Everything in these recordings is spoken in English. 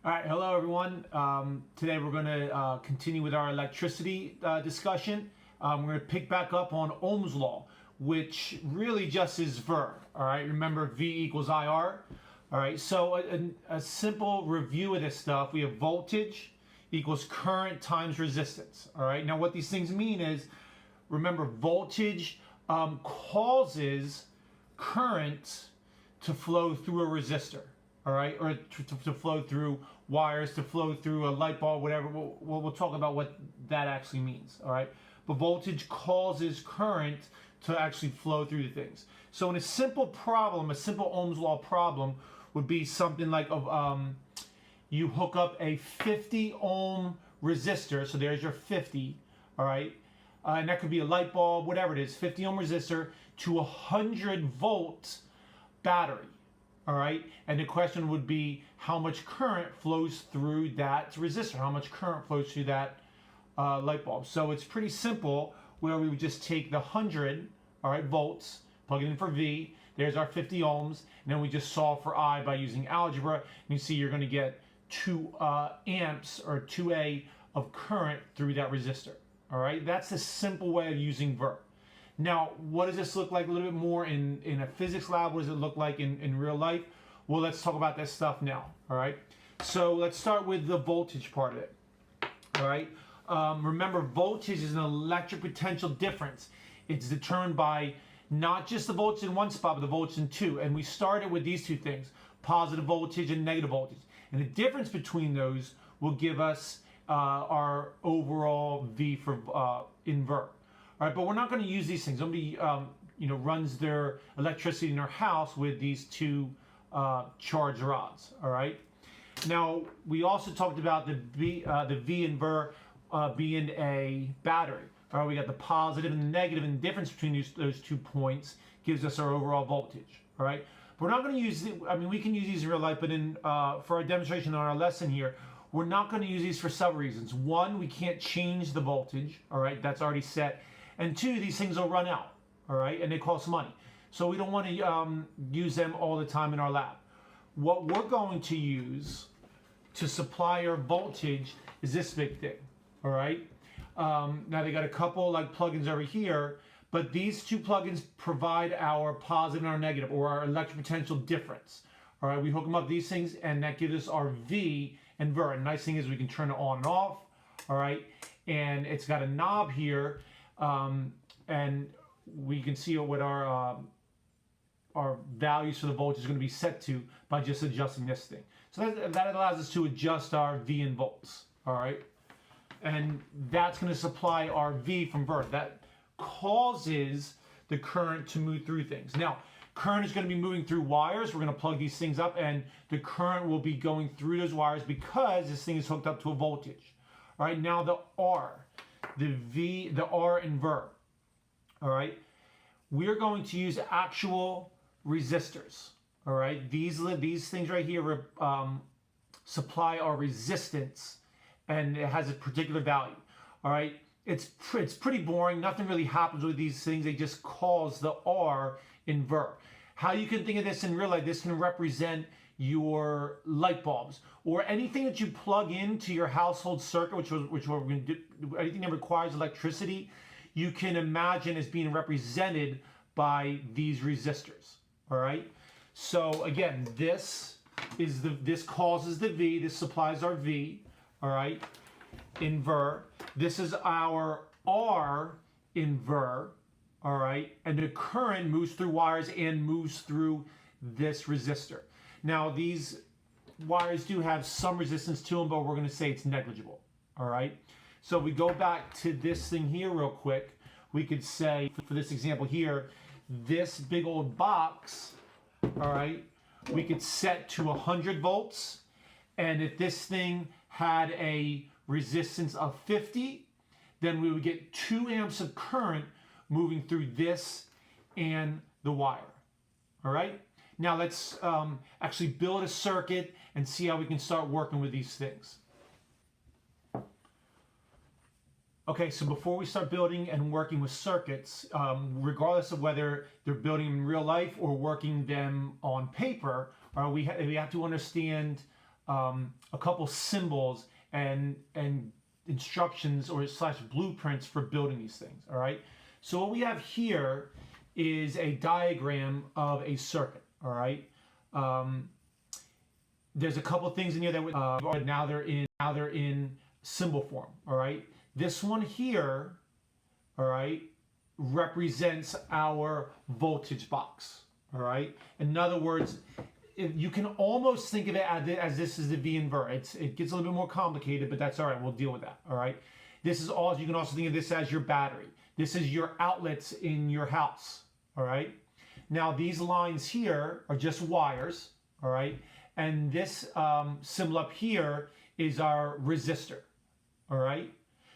All right, hello everyone. Today we're going to continue with our electricity discussion. We're going to pick back up on Ohm's Law, which really just is VER. All right, remember V equals IR. All right, so a simple review of this stuff. We have voltage equals current times resistance. All right, now what these things mean is, remember, voltage causes current to flow through a resistor. All right, or to flow through wires, to flow through a light bulb, whatever. We'll talk about what that actually means. All right, but voltage causes current to actually flow through the things. So in a simple problem, a simple Ohm's law problem would be something like you hook up a 50 ohm resistor. So there's your 50. All right, and that could be a light bulb, whatever it is, 50 ohm resistor to a 100-volt battery. All right, and the question would be how much current flows through that resistor, how much current flows through that light bulb. So it's pretty simple, where we would just take the 100, all right, volts, plug it in for V, there's our 50 ohms, and then we just solve for I by using algebra, and you see you're going to get 2 amps or 2A of current through that resistor. All right, that's the simple way of using VER. Now, what does this look like a little bit more in a physics lab? What does it look like in real life? Well, let's talk about that stuff now, all right? So let's start with the voltage part of it, all right? Remember, voltage is an electric potential difference. It's determined by not just the voltage in one spot, but the voltage in two. And we started with these two things, positive voltage and negative voltage. And the difference between those will give us our overall V for invert. All right, but we're not going to use these things. Somebody, runs their electricity in their house with these two charged rods. All right. Now we also talked about the V in VER being a battery. All right, we got the positive and the negative, and the difference between those 2 points gives us our overall voltage. All right, but we're not going to use. We can use these in real life, but for our demonstration on our lesson here, we're not going to use these for several reasons. One, we can't change the voltage. All right, that's already set. And two, these things will run out, all right, and they cost money. So we don't want to use them all the time in our lab. What we're going to use to supply our voltage is this big thing, all right? Now they got a couple like plugins over here, but these two plugins provide our positive and our negative, or our electric potential difference. All right, we hook them up these things, and that gives us our V and VER. And the nice thing is we can turn it on and off, all right? And it's got a knob here. And we can see what our values for the voltage is going to be set to by just adjusting this thing. So that allows us to adjust our V in volts, all right? And that's going to supply our V from VER. That causes the current to move through things. Now, current is going to be moving through wires. We're going to plug these things up, and the current will be going through those wires because this thing is hooked up to a voltage. All right, now the R. The R in VER, all right? We're going to use actual resistors, all right? These things right here supply our resistance, and it has a particular value, all right? It's pretty boring. Nothing really happens with these things. They just cause the R in VER. How you can think of this in real life, this can represent your light bulbs or anything that you plug into your household circuit, which we're going to do, anything that requires electricity, you can imagine as being represented by these resistors. All right. So again, this causes the V. This supplies our V. All right. In VER, this is our R in VER. All right, and the current moves through wires and moves through this resistor. Now, these wires do have some resistance to them, but we're going to say it's negligible, all right? So we go back to this thing here real quick. We could say, for this example here, this big old box, all right, we could set to 100 volts. And if this thing had a resistance of 50, then we would get 2 amps of current moving through this and the wire, all right? Now let's actually build a circuit and see how we can start working with these things. Okay, so before we start building and working with circuits, regardless of whether they're building them in real life or working them on paper, we have to understand a couple symbols and instructions or slash blueprints for building these things. All right. So what we have here is a diagram of a circuit. All right. There's a couple things in here that now they're in symbol form. All right. This one here, all right, represents our voltage box. All right. In other words, you can almost think of it as this is the V inverter. It gets a little bit more complicated, but that's all right. We'll deal with that. All right. This is all. You can also think of this as your battery. This is your outlets in your house. All right. Now these lines here are just wires. All right. And this symbol up here is our resistor. All right.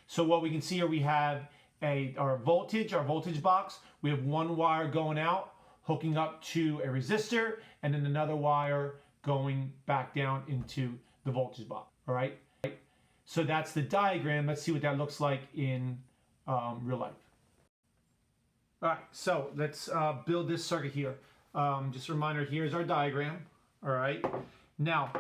So what we can see here, we have our voltage box. We have one wire going out, hooking up to a resistor, and then another wire going back down into the voltage box. All right. So that's the diagram. Let's see what that looks like in real life. All right. So let's build this circuit here. Just a reminder, here's our diagram. All right. Now,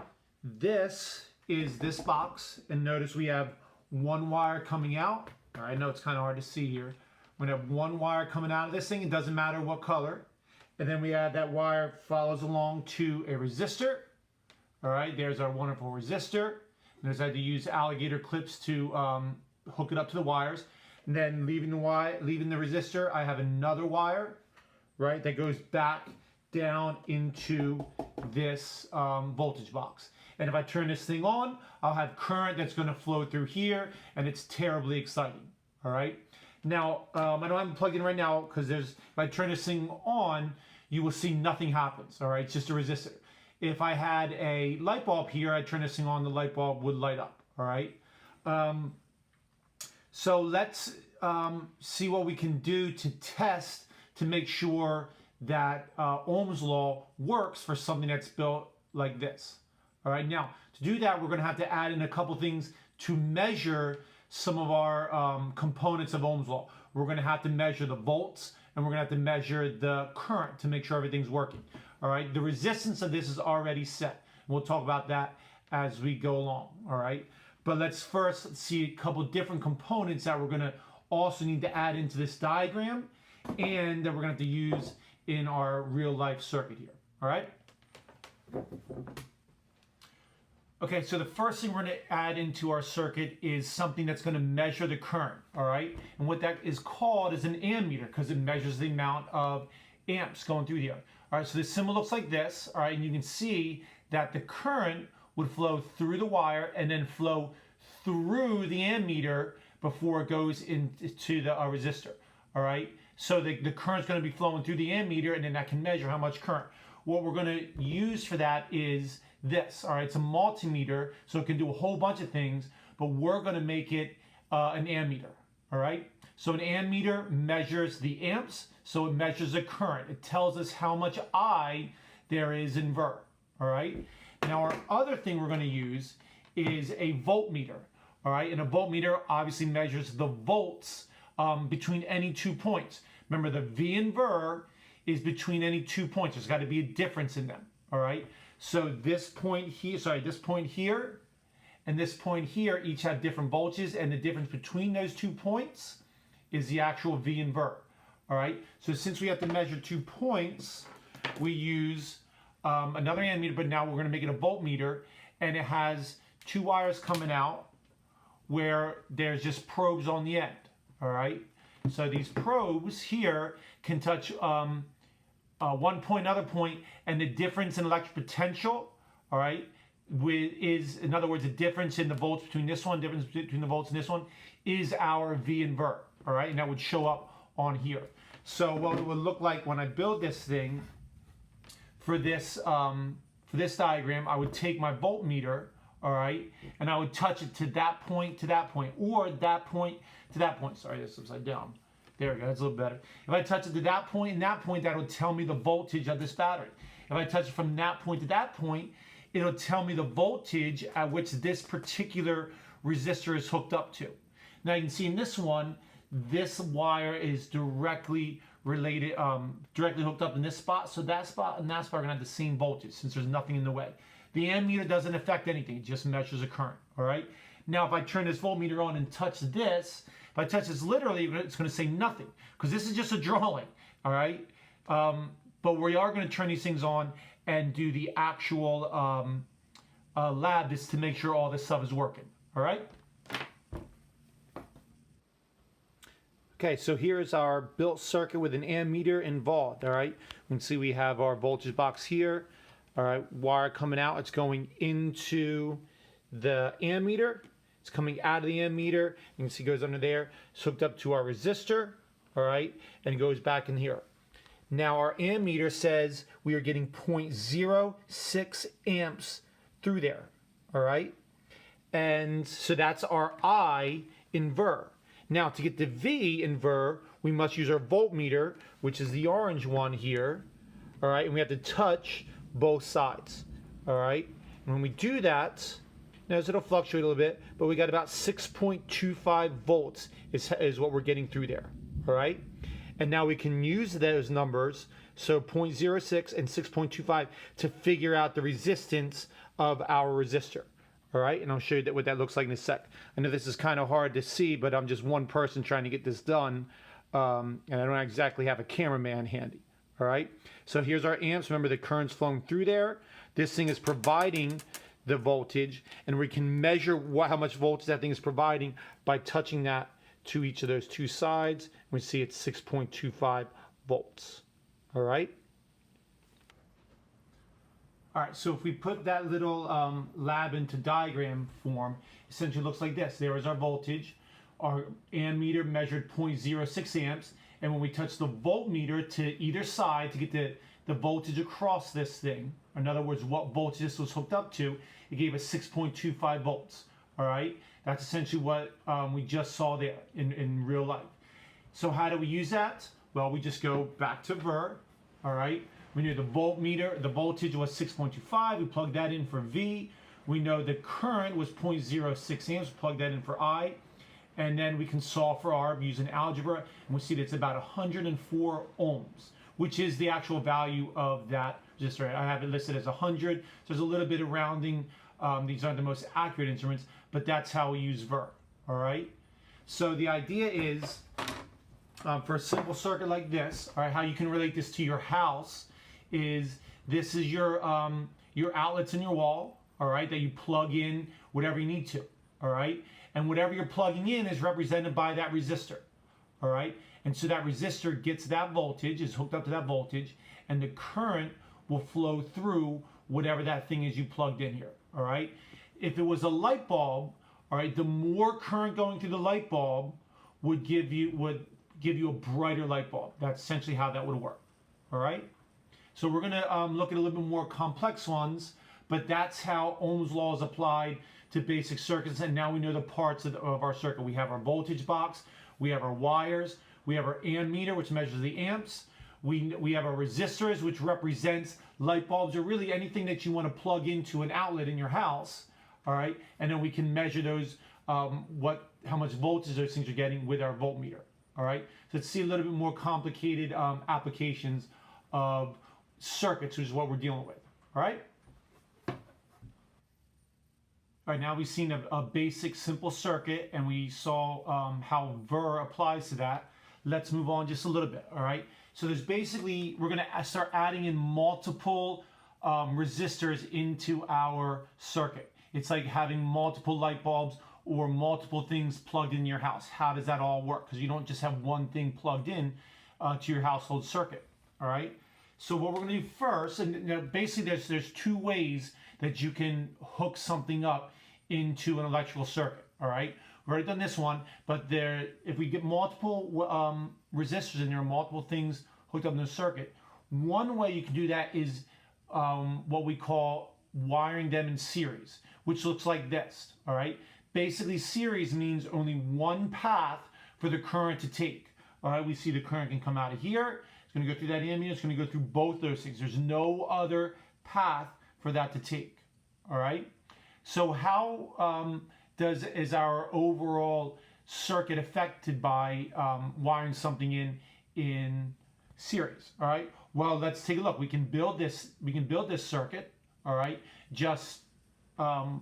this is this box, and notice we have one wire coming out. All right, I know it's kind of hard to see here. We're gonna have one wire coming out of this thing. It doesn't matter what color. And then we add that wire follows along to a resistor. All right, there's our wonderful resistor. Notice I had to use alligator clips to hook it up to the wires. And then leaving the resistor, I have another wire, right, that goes back down into this voltage box. And if I turn this thing on, I'll have current that's going to flow through here, and it's terribly exciting. All right. Now, I don't have it plugged in right now because if I turn this thing on, you will see nothing happens. All right. It's just a resistor. If I had a light bulb here, I'd turn this thing on, the light bulb would light up. All right. So let's see what we can do to test to make sure that Ohm's law works for something that's built like this. All right, now to do that, we're going to have to add in a couple things to measure some of our components of Ohm's law. We're going to have to measure the volts, and we're going to have to measure the current to make sure everything's working. All right, the resistance of this is already set. We'll talk about that as we go along. All right, but let's first see a couple different components that we're going to also need to add into this diagram, and that we're going to have to use in our real life circuit here. All right. Okay, so the first thing we're going to add into our circuit is something that's going to measure the current. All right. And what that is called is an ammeter, because it measures the amount of amps going through here. All right. So this symbol looks like this. All right. And you can see that the current would flow through the wire and then flow through the ammeter before it goes into the resistor. All right. So the current's going to be flowing through the ammeter, and then that can measure how much current. What we're going to use for that is this. All right, it's a multimeter, so it can do a whole bunch of things, but we're going to make it an ammeter. All right, so an ammeter measures the amps, so it measures the current. It tells us how much I there is in Ver. All right, now our other thing we're going to use is a voltmeter. All right, and a voltmeter obviously measures the volts between any 2 points. Remember, the V in Ver is between any 2 points. There's got to be a difference in them. All right. So this point here, this point here and this point here each have different voltages, and the difference between those 2 points is the actual V in Ver. All right. So since we have to measure 2 points, we use another ammeter, but now we're going to make it a voltmeter, and it has 2 wires coming out where there's just probes on the end. All right. So these probes here can touch one point, another point, and the difference in electric potential, all right, is, in other words, the difference in the volts between this one, difference between the volts and this one, is our V in Ver, all right, and that would show up on here. So what it would look like when I build this thing for this diagram, I would take my voltmeter, all right, and I would touch it to that point, or that point to that point. Sorry, that's upside down. There we go, that's a little better. If I touch it to that point and that point, that'll tell me the voltage of this battery. If I touch it from that point to that point, it'll tell me the voltage at which this particular resistor is hooked up to. Now you can see in this one, this wire is directly related, directly hooked up in this spot. So that spot and that spot are gonna have the same voltage since there's nothing in the way. The ammeter doesn't affect anything, it just measures a current, all right? Now, if I turn this voltmeter on and touch this, if I touch this literally, it's going to say nothing, because this is just a drawing, all right? But we are going to turn these things on and do the actual lab just to make sure all this stuff is working, all right? Okay, so here's our built circuit with an ammeter involved, all right? You can see we have our voltage box here, all right, wire coming out. It's going into the ammeter. It's coming out of the ammeter. You can see it goes under there. It's hooked up to our resistor, all right, and it goes back in here. Now our ammeter says we are getting 0.06 amps through there, all right? And so that's our I in Ver. Now to get the V in Ver, we must use our voltmeter, which is the orange one here, all right? And we have to touch both sides, all right? And when we do that, notice it'll fluctuate a little bit, but we got about 6.25 volts is what we're getting through there, all right? And now we can use those numbers, so 0.06 and 6.25, to figure out the resistance of our resistor. All right, and I'll show you what that looks like in a sec. I know this is kind of hard to see, but I'm just one person trying to get this done, and I don't exactly have a cameraman handy. All right, so here's our amps. Remember, the current's flowing through there. This thing is providing the voltage, and we can measure how much voltage that thing is providing by touching that to each of those two sides. We see it's 6.25 volts. All right. All right, so if we put that little lab into diagram form, essentially looks like this. There is our voltage. Our ammeter measured 0.06 amps, and when we touch the voltmeter to either side to get the voltage across this thing, in other words, what voltage this was hooked up to, it gave us 6.25 volts. All right, that's essentially what we just saw there in real life. So how do we use that? Well, we just go back to Ver, all right? We knew the voltmeter, the voltage was 6.25. We plugged that in for V. We know the current was 0.06 amps. Plug that in for I. And then we can solve for R using algebra. And we see that it's about 104 ohms, which is the actual value of that resistor. I have it listed as 100. So there's a little bit of rounding. These aren't the most accurate instruments, but that's how we use Ver. All right. So the idea is for a simple circuit like this, all right, how you can relate this to your house is this is your outlets in your wall, all right, that you plug in whatever you need to, all right? And whatever you're plugging in is represented by that resistor, all right? And so that resistor gets that voltage, is hooked up to that voltage, and the current will flow through whatever that thing is you plugged in here, all right? If it was a light bulb, all right, the more current going through the light bulb would give you a brighter light bulb. That's essentially how that would work, all right? So we're going to look at a little bit more complex ones, but that's how Ohm's law is applied to basic circuits. And now we know the parts of our circuit. We have our voltage box, we have our wires, we have our ammeter, which measures the amps. We have our resistors, which represents light bulbs or really anything that you want to plug into an outlet in your house. All right, and then we can measure those, how much voltage those things are getting with our voltmeter. All right, so let's see a little bit more complicated applications of circuits, which is what we're dealing with. All right. All right, now we've seen a basic simple circuit, and we saw how Ver applies to that. Let's move on just a little bit. All right. So there's basically, we're going to start adding in multiple resistors into our circuit. It's like having multiple light bulbs or multiple things plugged in your house. How does that all work? Because you don't just have one thing plugged in to your household circuit. All right. So what we're going to do first, and basically there's two ways that you can hook something up into an electrical circuit. All right. We've already done this one, but if we get multiple resistors in there, multiple things hooked up in the circuit, one way you can do that is what we call wiring them in series, which looks like this. All right. Basically, series means only one path for the current to take. All right. We see the current can come out of here. It's going to go through that ammeter. It's going to go through both those things. There's no other path for that to take. All right. So how is our overall circuit affected by wiring something in series? All right. Well, let's take a look. We can build this circuit. all right? Just one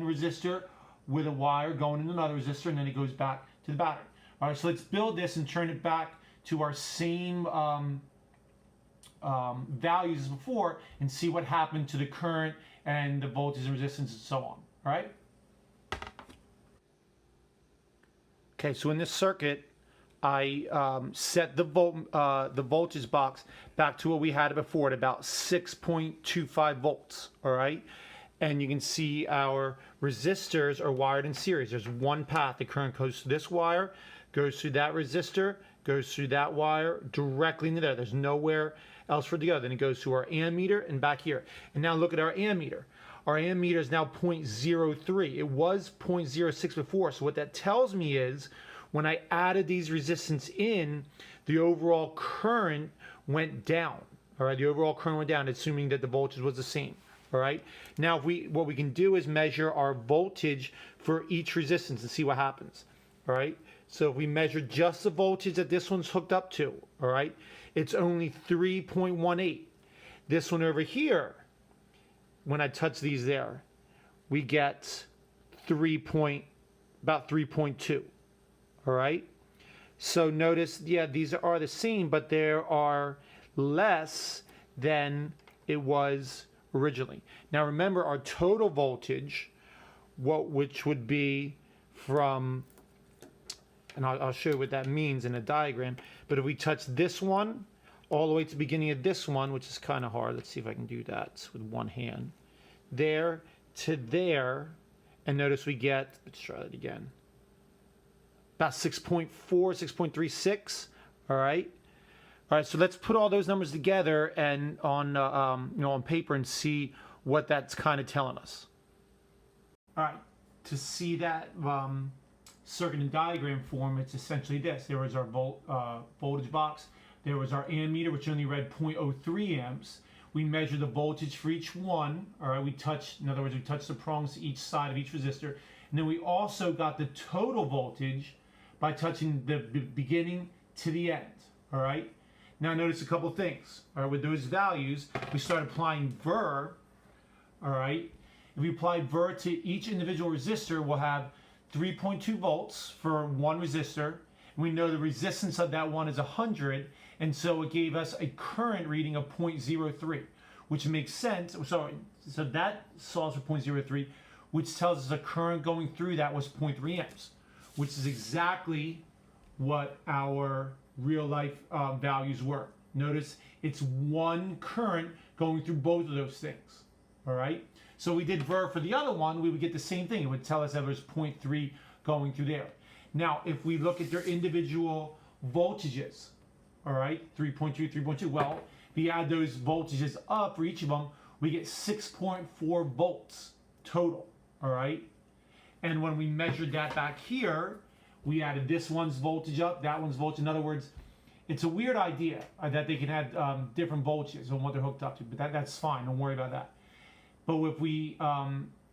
resistor with a wire going in another resistor, and then it goes back to the battery. All right, so let's build this and turn it back to our same values as before and see what happened to the current and the voltage and resistance and so on. All right? Okay, so in this circuit, I set the voltage box back to what we had before at about 6.25 volts, all right? And you can see our resistors are wired in series. There's one path. The current goes through this wire, goes through that resistor, goes through that wire, directly into there. There's nowhere else for it to go. Then it goes to our ammeter and back here. And now look at our ammeter. Our ammeter is now 0.03. It was 0.06 before. So what that tells me is when I added these resistance in, the overall current went down. All right, the overall current went down, assuming that the voltage was the same. All right. Now, what we can do is measure our voltage for each resistance and see what happens. All right. So if we measure just the voltage that this one's hooked up to, all right, it's only 3.18. This one over here, when I touch these there, we get about 3.2. All right. So notice, yeah, these are the same, but there are less than it was originally. Now remember our total voltage, which would be from, and I'll show you what that means in a diagram, but if we touch this one all the way to the beginning of this one, which is kind of hard, let's see if I can do that with one hand, there to there, and notice we get, let's try that again, about 6.4, 6.36, all right? All right, so let's put all those numbers together and on on paper and see what that's kind of telling us. All right, to see that circuit and diagram form, it's essentially this. There was our voltage box. There was our ammeter, which only read 0.03 amps. We measured the voltage for each one. All right, in other words, we touched the prongs to each side of each resistor. And then we also got the total voltage by touching the beginning to the end. All right. Now notice a couple things. All right, with those values, we start applying VER. All right. If we apply VER to each individual resistor, we'll have 3.2 volts for one resistor. And we know the resistance of that one is 100, and so it gave us a current reading of 0.03, which makes sense. So that solves for 0.03, which tells us the current going through that was 0.3 amps, which is exactly what our real life values were. Notice it's one current going through both of those things. All right. So we did VER for the other one, we would get the same thing. It would tell us that there's 0.3 going through there. Now, if we look at their individual voltages, all right, 3.2, 3.2, well, if we add those voltages up for each of them, we get 6.4 volts total, all right? And when we measured that back here, we added this one's voltage up, that one's voltage. In other words, it's a weird idea that they can have different voltages on what they're hooked up to, but that's fine, don't worry about that. But if we,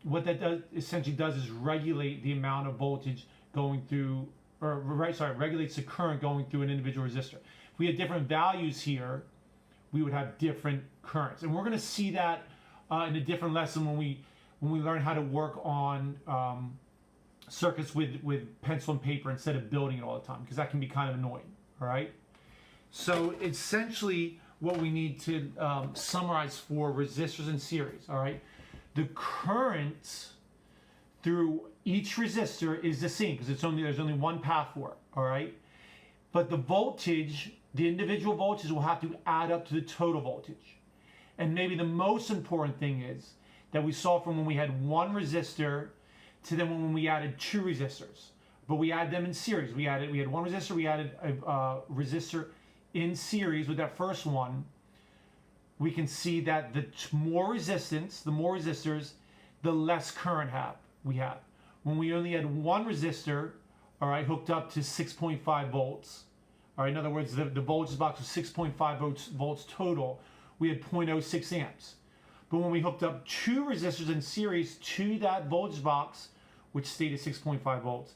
what that essentially does is regulate the amount of voltage going through, regulates the current going through an individual resistor. If we had different values here, we would have different currents. And we're going to see that in a different lesson when we learn how to work on circuits with pencil and paper instead of building it all the time, because that can be kind of annoying, all right? So essentially what we need to summarize for resistors in series, all right? The current through each resistor is the same because there's only one path for it, all right? But the voltage, the individual voltages will have to add up to the total voltage. And maybe the most important thing is that we saw from when we had one resistor to then when we added two resistors. But we add them in series. We had one resistor, we added a resistor in series with that first one. We can see that the more resistance, the more resistors, the less current we have. When we only had one resistor, all right, hooked up to 6.5 volts, all right, in other words, the voltage box was 6.5 volts total, we had 0.06 amps. But when we hooked up two resistors in series to that voltage box, which stayed at 6.5 volts,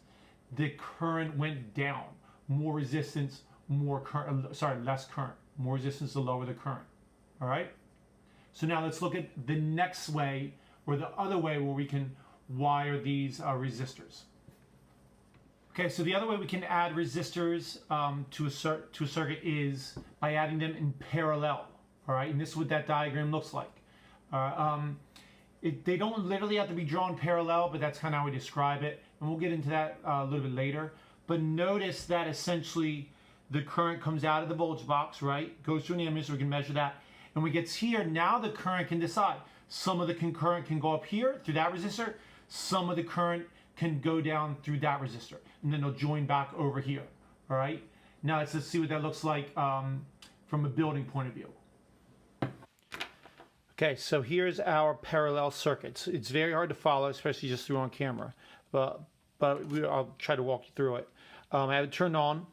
the current went down. More resistance, less current. More resistance, the lower the current. All right? So now let's look at the next way, or the other way, where we can wire these resistors. Okay, so the other way we can add resistors to a circuit is by adding them in parallel. All right, and this is what that diagram looks like. They don't literally have to be drawn parallel, but that's kind of how we describe it, and we'll get into that a little bit later. But notice that essentially the current comes out of the voltage box, right? Goes through an ammeter, so we can measure that. And when it gets here, now the current can decide. Some of the current can go up here through that resistor. Some of the current can go down through that resistor, and then they'll join back over here. All right. Now let's see what that looks like from a building point of view. Okay, so here's our parallel circuits. It's very hard to follow, especially just through on camera, but I'll try to walk you through it. I have it turned on,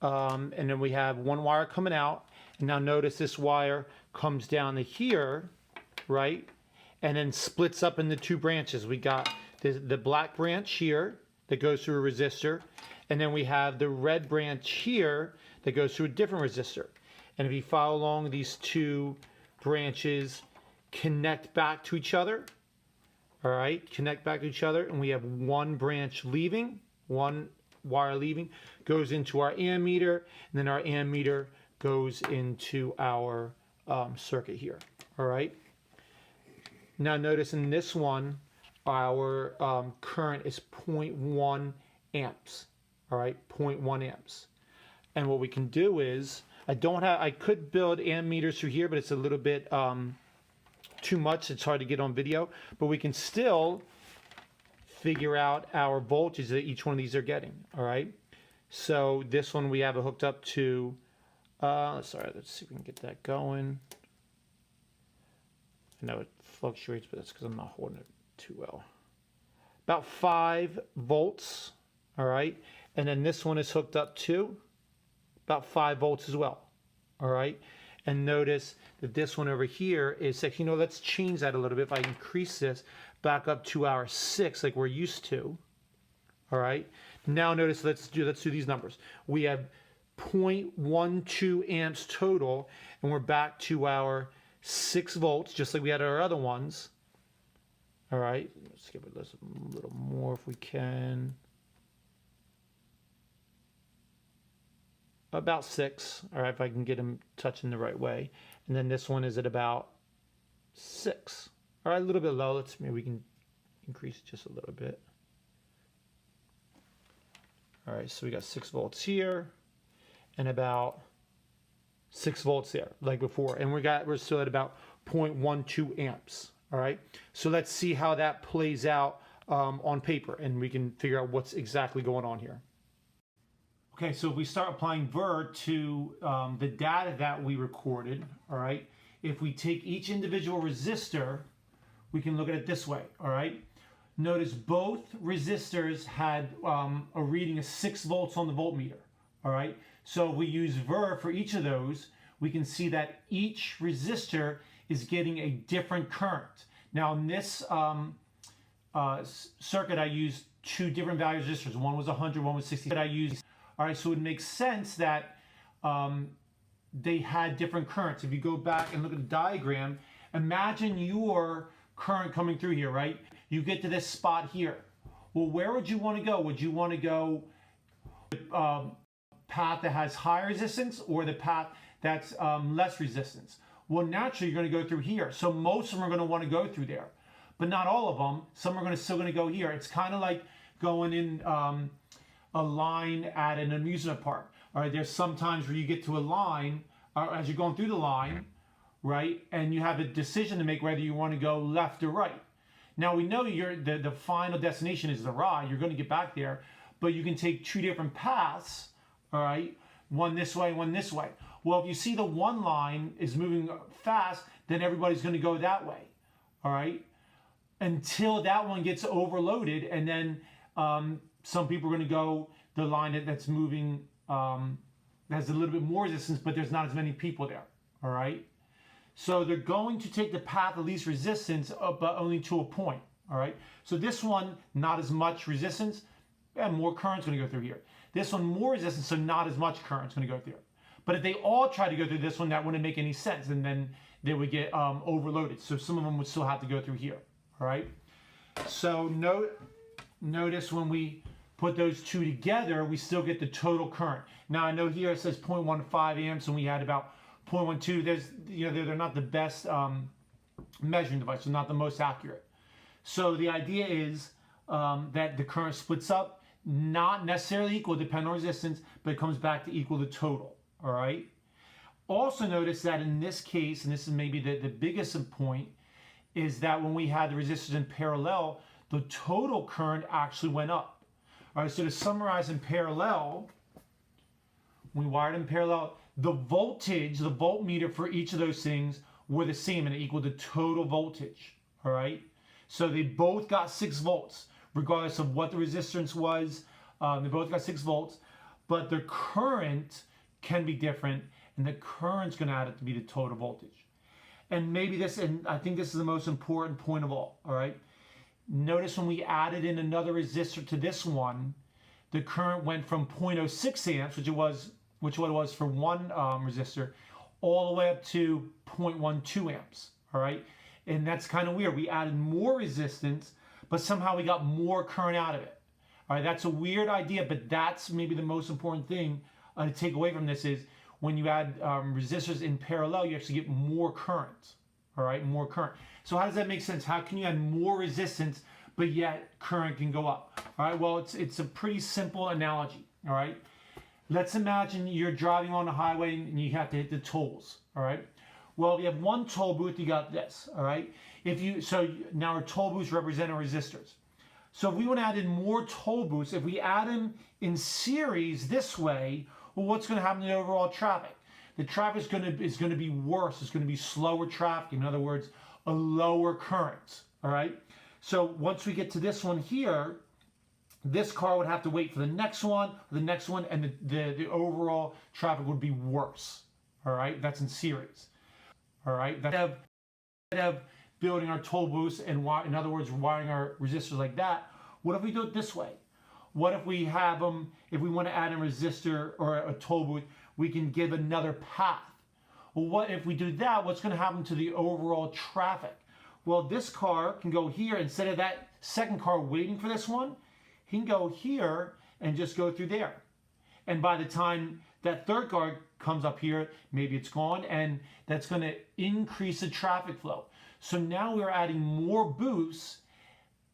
and then we have one wire coming out. And now notice this wire comes down to here, right? And then splits up into two branches. We got the black branch here that goes through a resistor, and then we have the red branch here that goes through a different resistor. And if you follow along, these two branches connect back to each other. All right, connect back to each other, and we have one branch leaving, one wire leaving, goes into our ammeter, and then our ammeter goes into our circuit here. All right. Now notice in this one, our current is 0.1 amps. All right, 0.1 amps. And what we can do is, I could build ammeters through here, but it's a little bit too much. It's hard to get on video, but we can still figure out our voltage that each one of these are getting. All right. So this one we have it hooked up to, let's see if we can get that going. I know it fluctuates, but that's because I'm not holding it too well. About 5 volts. All right. And then this one is hooked up to about 5 volts as well. All right. And notice that this one over here is like, let's change that a little bit. If I increase this back up to our 6 like we're used to. All right. Now notice, let's do these numbers. We have 0.12 amps total, and we're back to our 6 volts, just like we had our other ones. All right. Let's give it a little more if we can. About 6, all right, if I can get them touching the right way. And then this one is at about 6. All right, a little bit low. Maybe we can increase it just a little bit. All right, so we got 6 volts here and about 6 volts there, like before. And we're still at about 0.12 amps. All right, so let's see how that plays out on paper, and we can figure out what's exactly going on here. Okay, so if we start applying VER to the data that we recorded, all right, if we take each individual resistor, we can look at it this way, all right? Notice both resistors had a reading of 6 volts on the voltmeter, all right? So if we use VER for each of those, we can see that each resistor is getting a different current. Now in this circuit, I used 2 different value resistors. One was 100, one was 60. I used. All right, so it makes sense that they had different currents. If you go back and look at the diagram, imagine your current coming through here, right? You get to this spot here. Well, where would you want to go? Would you want to go the path that has high resistance or the path that's less resistance? Well, naturally, you're going to go through here. So most of them are going to want to go through there, but not all of them. Some are still going to go here. It's kind of like going in a line at an amusement park. All right, there's some times where you get to a line as you're going through the line, right, and you have a decision to make whether you want to go left or right. Now we know the final destination is the ride. You're going to get back there, but you can take 2 different paths. All right, one this way, one this way. Well, if you see the one line is moving fast, then everybody's going to go that way. All right, until that one gets overloaded, and then some people are going to go the line that's moving, that has a little bit more resistance, but there's not as many people there, all right? So they're going to take the path of least resistance, but only to a point, all right? So this one, not as much resistance, and more current's going to go through here. This one, more resistance, so not as much current's going to go through. But if they all try to go through this one, that wouldn't make any sense, and then they would get overloaded. So some of them would still have to go through here. All right. So notice when we put those two together, we still get the total current. Now I know here it says 0.15 amps, and we had about 0.12. There's, they're not the best measuring device. They're not the most accurate. So the idea is that the current splits up, not necessarily equal, depending on resistance, but it comes back to equal the total. All right. Also notice that in this case, and this is maybe the biggest point, is that when we had the resistors in parallel, the total current actually went up. All right, so to summarize, in parallel, when we wired in parallel, the voltage, the voltmeter for each of those things were the same, and it equaled the total voltage. All right, so they both got 6 volts, regardless of what the resistance was. They both got 6 volts, but the current can be different, and the current's going to add it to be the total voltage. And maybe this, and I think this is the most important point of all right? Notice when we added in another resistor to this one, the current went from 0.06 amps, which what it was for one resistor, all the way up to 0.12 amps, all right? And that's kind of weird. We added more resistance, but somehow we got more current out of it. All right, that's a weird idea, but that's maybe the most important thing to take away from this is when you add resistors in parallel, you actually get more current, all right, more current. So how does that make sense? How can you add more resistance, but yet current can go up? All right, well, it's a pretty simple analogy, all right? Let's imagine you're driving on the highway and you have to hit the tolls, all right? Well, if you have one toll booth, you got this, all right? So now our toll booths represent our resistors. So if we want to add in more toll booths, if we add them in series this way, well, what's going to happen to the overall traffic? The traffic is going to be worse. It's going to be slower traffic. In other words, a lower current. All right. So once we get to this one here, this car would have to wait for the next one, and the overall traffic would be worse. All right. That's in series. All right. Instead of building our toll booths and, in other words, wiring our resistors like that, what if we do it this way? What if we have them, if we want to add a resistor or a toll booth, we can give another path. Well, what if we do that, what's going to happen to the overall traffic? Well, this car can go here. Instead of that second car waiting for this one, he can go here and just go through there. And by the time that third car comes up here, maybe it's gone, and that's going to increase the traffic flow. So now we're adding more booths,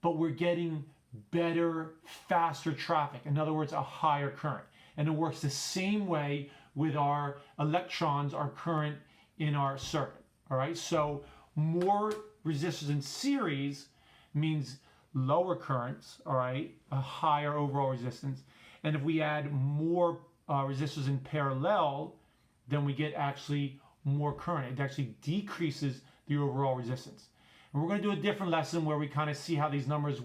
but we're getting better, faster traffic. In other words, a higher current. And it works the same way with our electrons, our current in our circuit. All right, so more resistors in series means lower currents, all right, a higher overall resistance. And if we add more resistors in parallel, then we get actually more current. It actually decreases the overall resistance. And we're going to do a different lesson where we kind of see how these numbers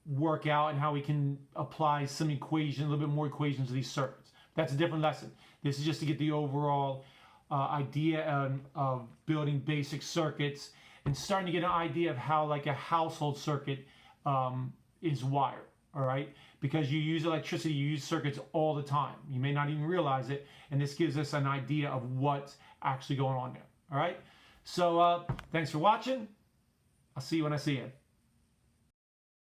work out and how we can apply some equation, a little bit more equations to these circuits. That's a different lesson. This is just to get the overall idea of building basic circuits and starting to get an idea of how like a household circuit is wired, all right? Because you use electricity, you use circuits all the time. You may not even realize it, and this gives us an idea of what's actually going on there, all right? So thanks for watching. I'll see you when I see you.